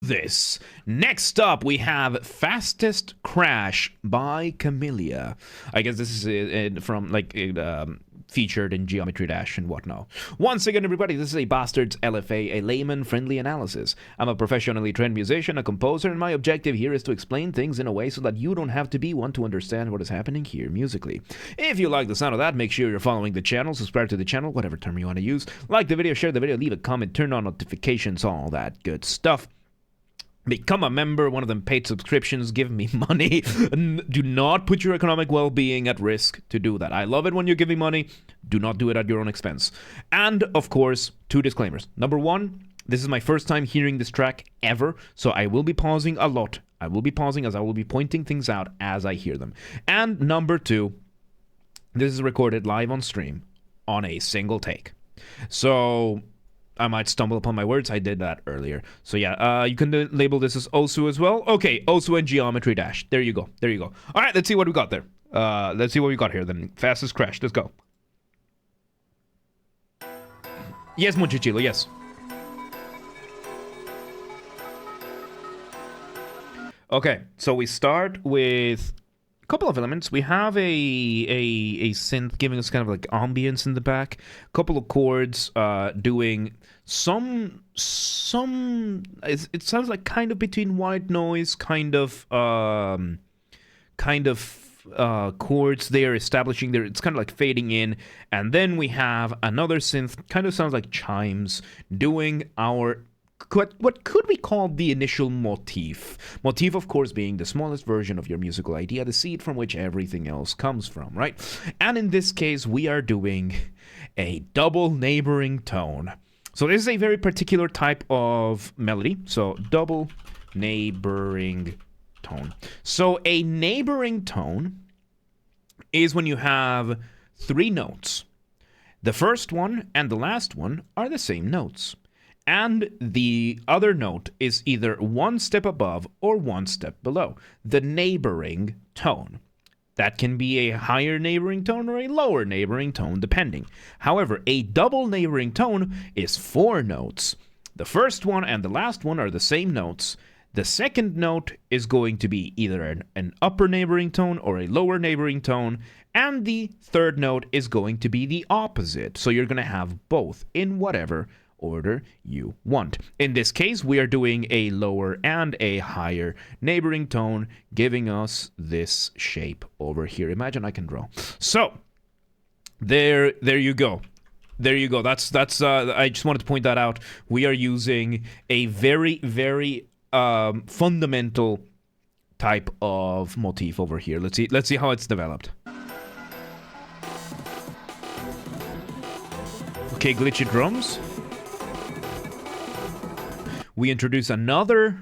this. Next up, we have Fastest Crash by Camellia. I guess this is from featured in Geometry Dash and whatnot. Once again, everybody, this is a Basterd's LFA, a layman-friendly analysis. I'm a professionally trained musician, a composer, and my objective here is to explain things in a way so that you don't have to be one to understand what is happening here musically. If you like the sound of that, make sure you're following the channel, subscribe to the channel, whatever term you want to use. Like the video, share the video, leave a comment, turn on notifications, all that good stuff. Become a member, one of them paid subscriptions, give me money. Do not put your economic well-being at risk to do that. I love it when you give me money. Do not do it at your own expense. And, of course, 2 disclaimers. Number 1, this is my first time hearing this track ever, so I will be pausing a lot. I will be pausing as I will be pointing things out as I hear them. And number 2, this is recorded live on stream on a single take. So I might stumble upon my words. I did that earlier. So yeah, you can label this as Osu as well. Okay, Osu and Geometry Dash. There you go. There you go. All right, let's see what we got there. Let's see what we got here then. Fastest Crash. Let's go. Yes, Muchichilo, yes. Okay, so we start with a couple of elements. We have a synth giving us kind of like ambience in the back. A couple of chords doing some it sounds like kind of between white noise, kind of chords there establishing there. It's kind of like fading in, and then we have another synth, kind of sounds like chimes, doing our what could we call the initial motif. Motif, of course, being the smallest version of your musical idea, the seed from which everything else comes from, right? And in this case, we are doing a double neighboring tone. So this is a very particular type of melody. So double neighboring tone. So a neighboring tone is when you have 3 notes. The first one and the last one are the same notes. And the other note is either 1 step above or 1 step below. The neighboring tone. That can be a higher neighboring tone or a lower neighboring tone, depending. However, a double neighboring tone is 4 notes. The first one and the last one are the same notes. The second note is going to be either an upper neighboring tone or a lower neighboring tone. And the third note is going to be the opposite. So you're going to have both in whatever order you want. In this case, we are doing a lower and a higher neighboring tone, giving us this shape over here. Imagine I can draw. So there you go. There you go. That's I just wanted to point that out. We are using a very, very fundamental type of motif over here. Let's see how it's developed. Okay, glitchy drums. We introduce another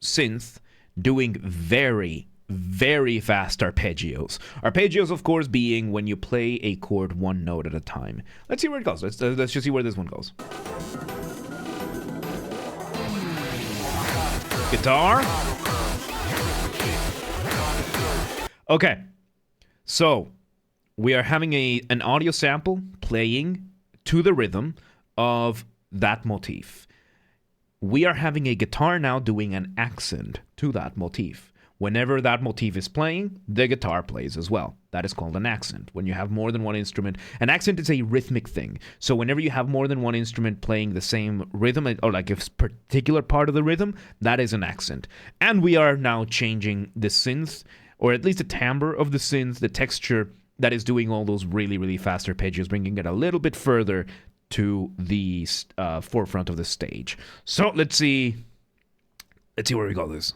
synth doing very, very fast arpeggios. Arpeggios, of course, being when you play a chord 1 note at a time. Let's see where it goes. Let's just see where this one goes. Guitar. Okay. So, we are having an audio sample playing to the rhythm of that motif. We are having a guitar now doing an accent to that motif. Whenever that motif is playing, the guitar plays as well. That is called an accent. When you have more than one instrument, an accent is a rhythmic thing. So whenever you have more than one instrument playing the same rhythm, or like a particular part of the rhythm, that is an accent. And we are now changing the synth, or at least the timbre of the synth, the texture that is doing all those really, really fast arpeggios, bringing it a little bit further to the forefront of the stage. So let's see where we got this.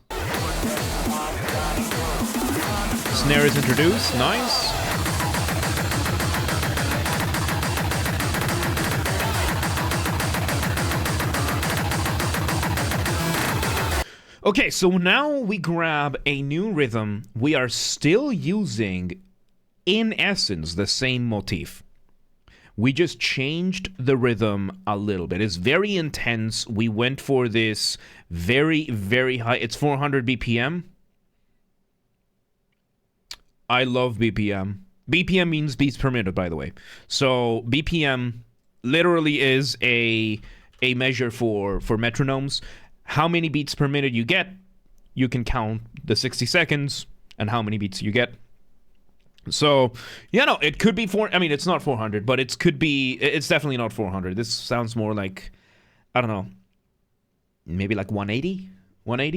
Snare is introduced. Nice. Okay, so now we grab a new rhythm. We are still using, in essence, the same motif. We just changed the rhythm a little bit. It's very intense. We went for this very, very high. It's 400 BPM. I love BPM. BPM means beats per minute, by the way. So BPM literally is a measure for metronomes. how many beats per minute you get, you can count the 60 seconds and how many beats you get. So, it could be it's not 400, but it's definitely not 400. This sounds more like, I don't know, maybe like 180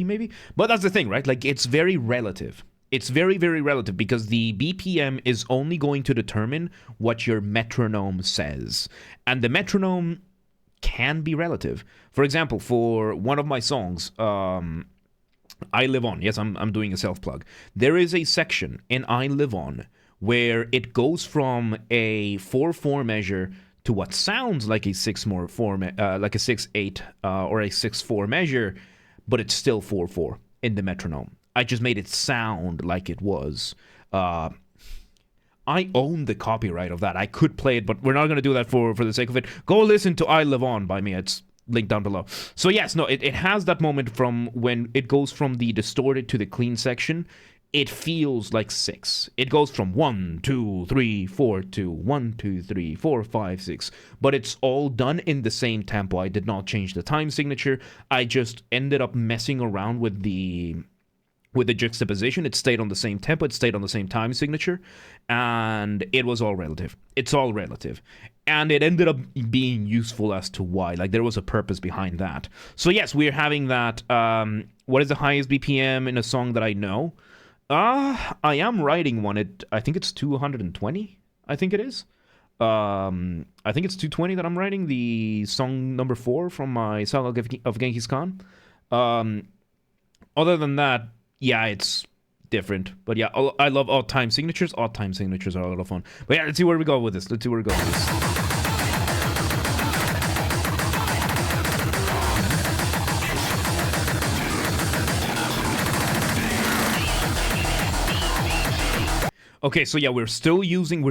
maybe. But that's the thing, right? Like, it's very relative. It's very, very relative because the BPM is only going to determine what your metronome says. And the metronome can be relative. For example, for one of my songs, I Live On. Yes, I'm doing a self-plug. There is a section in I Live On where it goes from a 4/4 measure to what sounds like a 6/4, like a 6/8 or a 6/4 measure, but it's still 4/4 in the metronome. I just made it sound like it was. I own the copyright of that. I could play it, but we're not going to do that for the sake of it. Go listen to I Live On by me. It's linked down below. So yes, no, it has that moment from when it goes from the distorted to the clean section. It feels like 6. It goes from 1, 2, 3, 4 to 1, 2, 3, 4, 5, 6. But it's all done in the same tempo. I did not change the time signature. I just ended up messing around with the juxtaposition. It stayed on the same tempo. It stayed on the same time signature. And it was all relative. It's all relative. And it ended up being useful as to why. Like, there was a purpose behind that. So yes, we're having that. What is the highest BPM in a song that I know? I am writing one. I think it's 220. I think it is. I think it's 220 that I'm writing. The song number 4 from my Saga of Genghis Khan. Other than that, yeah, it's different. But yeah, I love odd time signatures. Odd time signatures are a lot of fun. But yeah, let's see where we go with this. Okay, so yeah, we're still using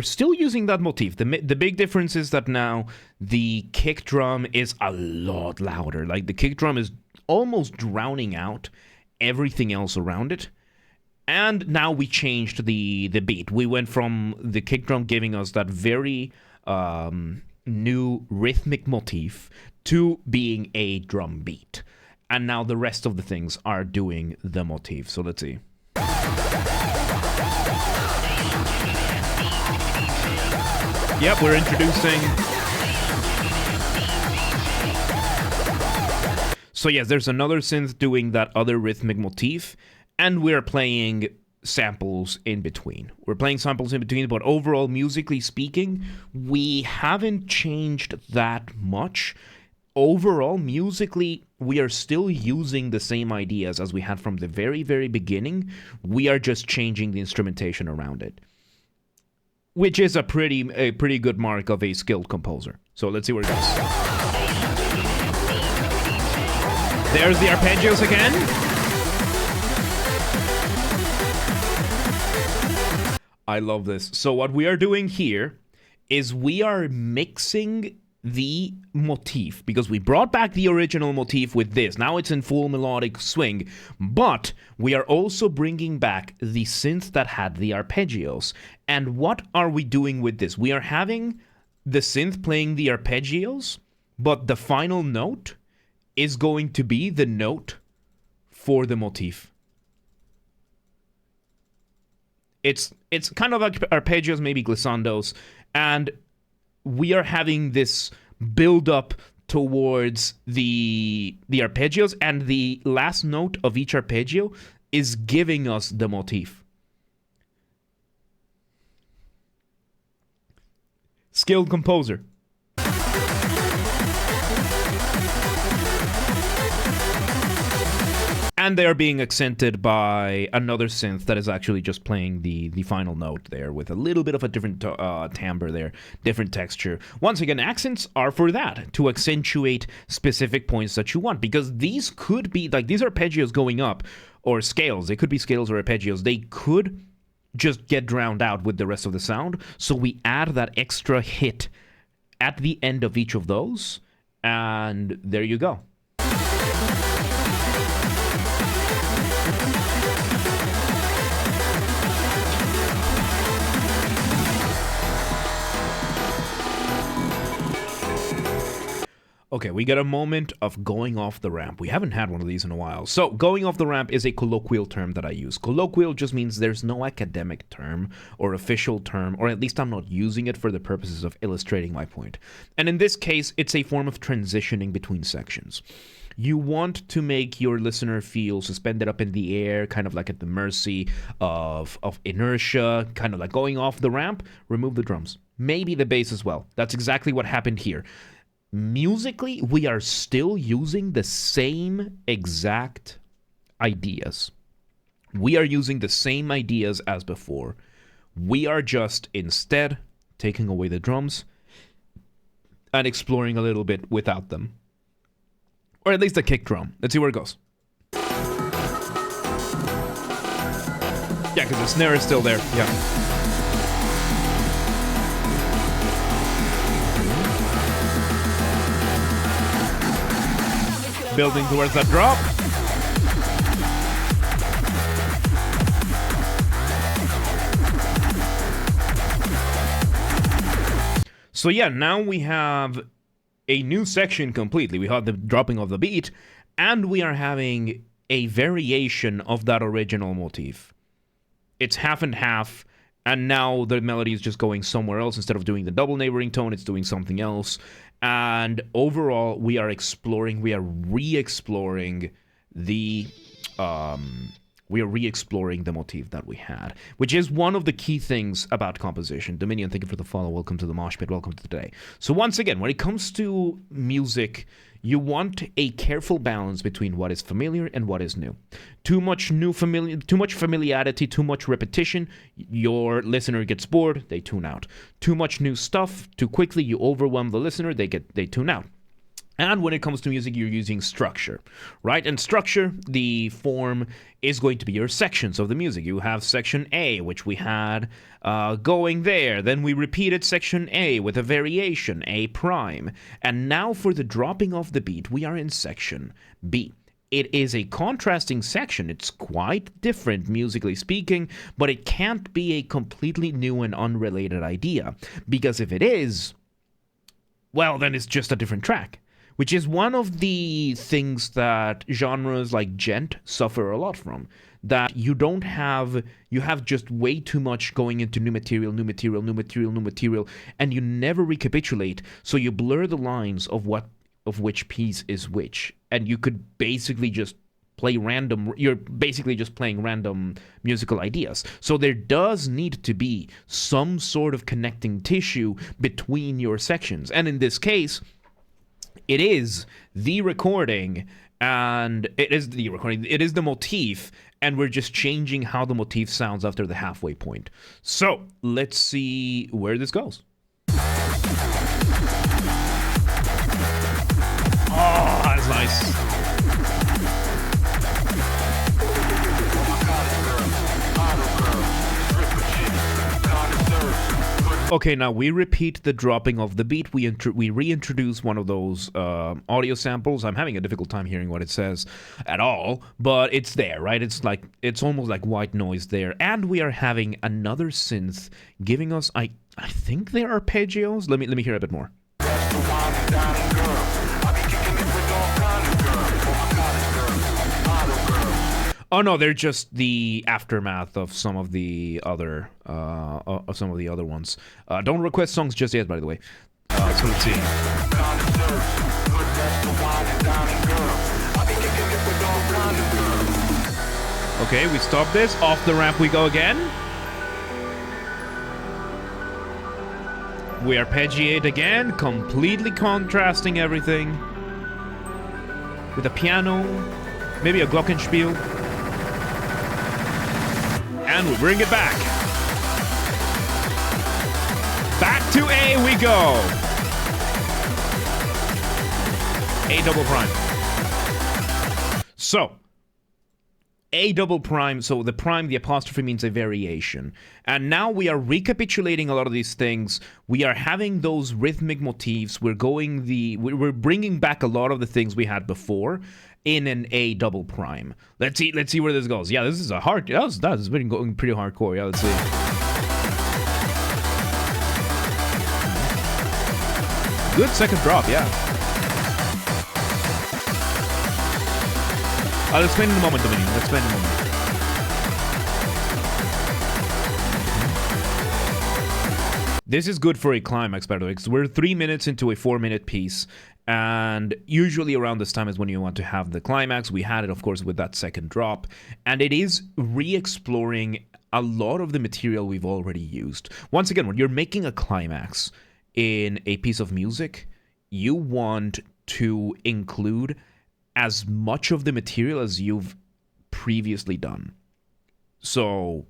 that motif. The big difference is that now the kick drum is a lot louder. Like, the kick drum is almost drowning out everything else around it. And now we changed the beat. We went from the kick drum giving us that very new rhythmic motif to being a drum beat. And now the rest of the things are doing the motif. So let's see. Yep, we're introducing. So yes, there's another synth doing that other rhythmic motif, and we're playing samples in between. But overall, musically speaking, we haven't changed that much. Overall, musically, we are still using the same ideas as we had from the very, very beginning. We are just changing the instrumentation around it, which is a pretty good mark of a skilled composer. So let's see where it goes. There's the arpeggios again. I love this. So what we are doing here is we are mixing the motif, because we brought back the original motif with this. Now it's in full melodic swing, but we are also bringing back the synth that had the arpeggios. And what are we doing with this? We are having the synth playing the arpeggios, but the final note is going to be the note for the motif. It's kind of like arpeggios, maybe glissandos, and we are having this build up towards the arpeggios, and the last note of each arpeggio is giving us the motif. Skilled composer. And they are being accented by another synth that is actually just playing the final note there with a little bit of a different timbre there, different texture. Once again, accents are for that, to accentuate specific points that you want, because these could be, like, these arpeggios going up, or scales, they could be scales or arpeggios, they could just get drowned out with the rest of the sound, so we add that extra hit at the end of each of those, and there you go. Okay, we got a moment of going off the ramp. We haven't had one of these in a while. So, going off the ramp is a colloquial term that I use. Colloquial just means there's no academic term or official term, or at least I'm not using it for the purposes of illustrating my point. And in this case, it's a form of transitioning between sections. You want to make your listener feel suspended up in the air, kind of like at the mercy of inertia, kind of like going off the ramp. Remove the drums. Maybe the bass as well. That's exactly what happened here. Musically, we are still using the same exact ideas. We are using the same ideas as before. We are just instead taking away the drums and exploring a little bit without them. Or at least a kick drum. Let's see where it goes. Yeah, because the snare is still there. Yeah. Building towards that drop. So yeah, now we have a new section completely. We have the dropping of the beat, and we are having a variation of that original motif. It's half and half, and now the melody is just going somewhere else. Instead of doing the double neighboring tone, it's doing something else. And overall, we are re-exploring the motif that we had, which is one of the key things about composition. Dominion, thank you for the follow. Welcome to the Mosh Pit. Welcome to today. So once again, when it comes to music, you want a careful balance between what is familiar and what is new. Too much familiarity, too much repetition, your listener gets bored, they tune out. Too much new stuff, too quickly, you overwhelm the listener, they tune out. And when it comes to music, you're using structure, right? And structure, the form is going to be your sections of the music. You have section A, which we had going there. Then we repeated section A with a variation, A prime. And now for the dropping of the beat, we are in section B. It is a contrasting section. It's quite different, musically speaking, but it can't be a completely new and unrelated idea. Because if it is, well, then it's just a different track. Which is one of the things that genres like gent suffer a lot from. That you have just way too much going into new material, and you never recapitulate, so you blur the lines of which piece is which. And you could basically just you're basically just playing random musical ideas. So there does need to be some sort of connecting tissue between your sections. And in this case, it is the recording, and it is the motif, and we're just changing how the motif sounds after the halfway point. So, let's see where this goes. Oh, that's nice. Okay, now we repeat the dropping of the beat. We reintroduce one of those audio samples. I'm having a difficult time hearing what it says at all, but it's there, right? It's almost like white noise there. And we are having another synth giving us, I think they're arpeggios. Let me hear a bit more. Oh no, they're just the aftermath of some of the other ones. Don't request songs just yet, by the way. So let's see. Okay, we stop this. Off the ramp we go again. We arpeggiate again, completely contrasting everything. With a piano, maybe a glockenspiel. And we bring it back. Back to A we go. A double prime. So, A double prime, so the prime, the apostrophe means a variation. And now we are recapitulating a lot of these things. We are having those rhythmic motifs. We're bringing back a lot of the things we had before in an A double prime. Let's see where this goes. Yeah, this is that's been going pretty hardcore. Yeah, let's see. Good second drop, yeah. I'll explain in a moment, Dominique. I'll explain in a moment. This is good for a climax, by the way, because we're 3 minutes into a 4-minute piece, and usually around this time is when you want to have the climax. We had it, of course, with that second drop, and it is re-exploring a lot of the material we've already used. Once again, when you're making a climax in a piece of music, you want to include as much of the material as you've previously done. So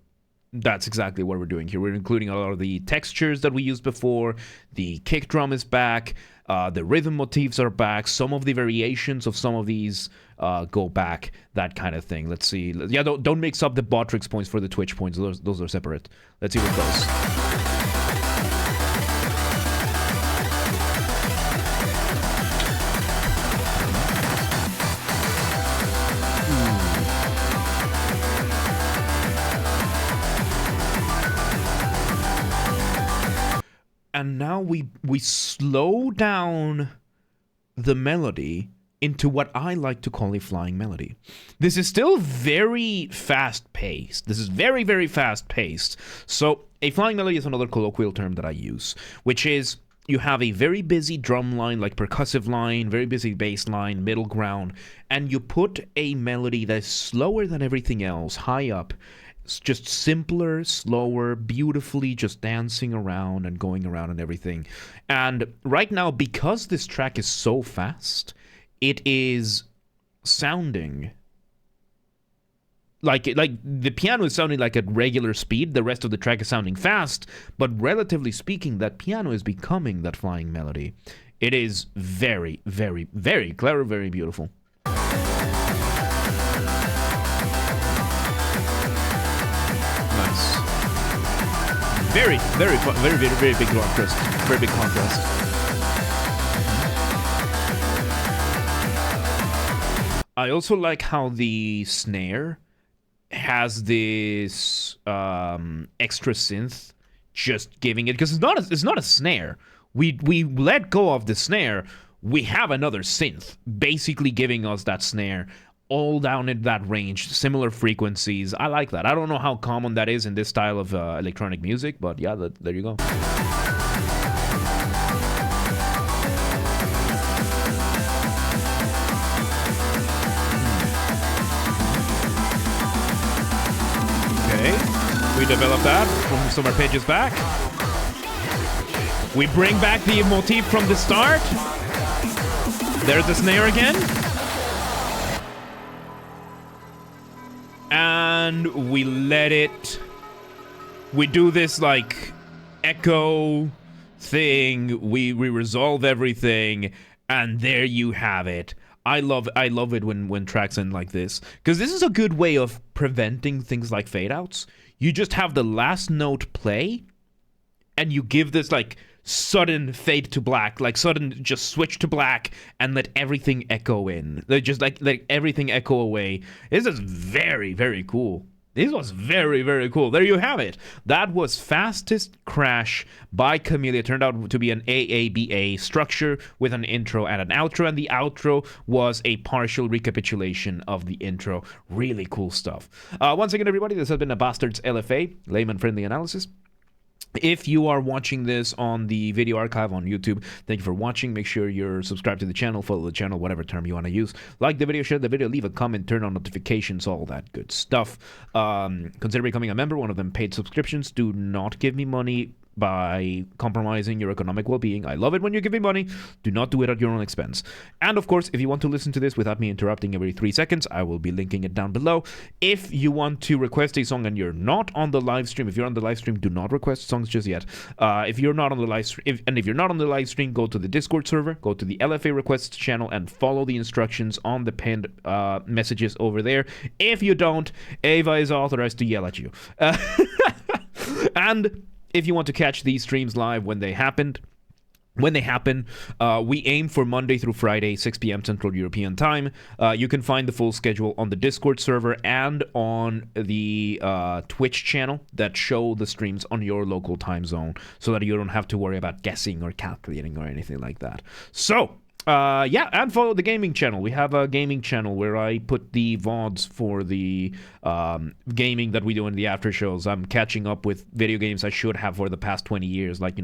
that's exactly what we're doing here. We're including a lot of the textures that we used before. The kick drum is back. The rhythm motifs are back. Some of the variations of some of these go back. That kind of thing. Let's see. Yeah, don't mix up the Botrix points for the Twitch points. Those are separate. Let's see what goes. And now we slow down the melody into what I like to call a flying melody. This is still very fast-paced. This is very, very fast-paced. So a flying melody is another colloquial term that I use, which is you have a very busy drum line, like percussive line, very busy bass line, middle ground, and you put a melody that's slower than everything else, high up. It's just simpler, slower, beautifully just dancing around and going around and everything. And right now, because this track is so fast, it is sounding like the piano is sounding like at regular speed. The rest of the track is sounding fast, but relatively speaking, that piano is becoming that flying melody. It is very, very, very clever, very beautiful. Very, very, very, very, very big contrast. Very big contrast. I also like how the snare has this extra synth, just giving it, because it's not a snare. We let go of the snare. We have another synth, basically giving us that snare. All down in that range, similar frequencies. I like that. I don't know how common that is in this style of electronic music, but yeah, there you go. Okay, we develop that from some arpeggios back. We bring back the motif from the start. There's the snare again. And we let it, we do this like echo thing, we resolve everything, and there you have it. I love it when tracks end like this, because this is a good way of preventing things like fade outs. You just have the last note play, and you give this like sudden fade to black, like sudden just switch to black and let everything echo in. They just like let everything echo away. This is very, very cool. This was very, very cool. There you have it. That was Fastest Crash by Camellia. It turned out to be an AABA structure with an intro and an outro, and the outro was a partial recapitulation of the intro. Really cool stuff. Once again, everybody, this has been a Basterd's LFA, Layman-Friendly analysis. If you are watching this on the video archive on YouTube, thank you for watching. Make sure you're subscribed to the channel, follow the channel, whatever term you want to use. Like the video, share the video, leave a comment, turn on notifications, all that good stuff. Consider becoming a member, one of them paid subscriptions. Do not give me money by compromising your economic well-being. I love it when you give me money. Do not do it at your own expense. And of course, if you want to listen to this without me interrupting every 3 seconds, I will be linking it down below. If you want to request a song and you're not on the live stream, if you're on the live stream, do not request songs just yet. If you're not on the live stream, if you're not on the live stream, go to the Discord server, go to the LFA requests channel, and follow the instructions on the pinned messages over there. If you don't, Ava is authorized to yell at you. And if you want to catch these streams live when they happen, we aim for Monday through Friday, 6 p.m. Central European Time. You can find the full schedule on the Discord server and on the Twitch channel that show the streams on your local time zone, so that you don't have to worry about guessing or calculating or anything like that. So, Yeah, and follow the gaming channel. We have a gaming channel where I put the VODs for the gaming that we do in the after shows. I'm catching up with video games I should have for the past 20 years, like,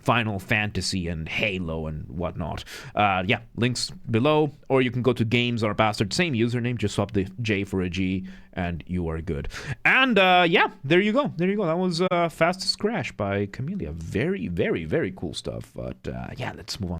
Final Fantasy and Halo and whatnot. Yeah, links below, or you can go to Games or Basterd, same username, just swap the J for a G, and you are good. And yeah, there you go. There you go. That was Fastest Crash by Camellia. Very, very, very cool stuff. But yeah, let's move on.